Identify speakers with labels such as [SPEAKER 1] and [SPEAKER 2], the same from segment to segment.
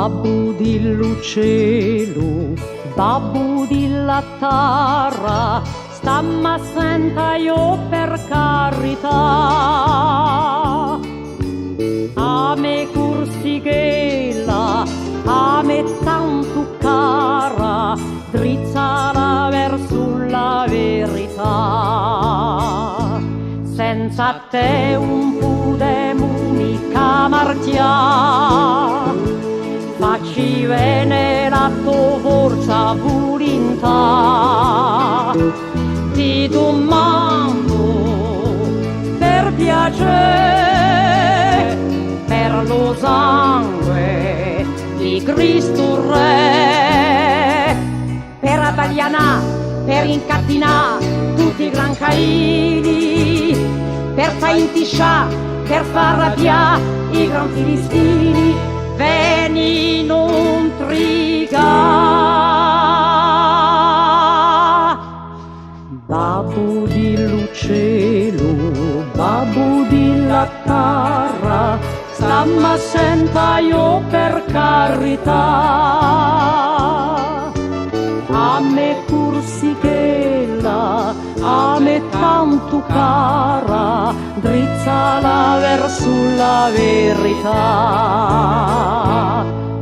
[SPEAKER 1] Babbo dell'uccello, babbo della terra, stamma senta io per carità. A me cursighella, a me tanto cara, drizzala verso la verità. Senza te un pudemo mica martia, facci bene la tua forza volontà. Ti domando per piacere, per lo sangue di Cristo Re, per abbaglianà, per incatinà tutti i gran caini, per far intiscià, per far arrabbià i gran filistini, veni non triga. Babbo dell'uccello, babbo della terra, stamma senta io per carità. A me cursighella, a me tanto cara, drizzala verso la verità.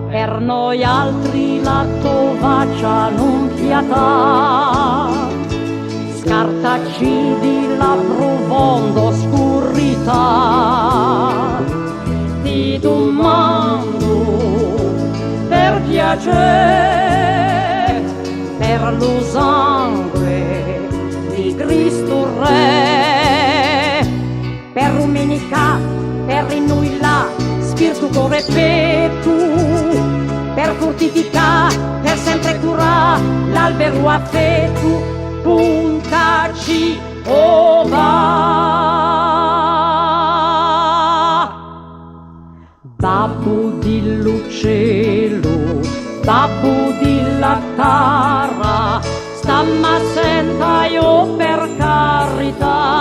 [SPEAKER 1] Per noi altri la tovaccia non fiata, scartaci di la profonda oscurità. Ti domando per piacere, per lo sangue di Cristo Re, per domenica, per rinnuilla, spirito corretto, per fortificare, per sempre curare l'albero affetto, puntaci ova. Babbo dell'uccello, babbo della terra, stamma senta io per carità.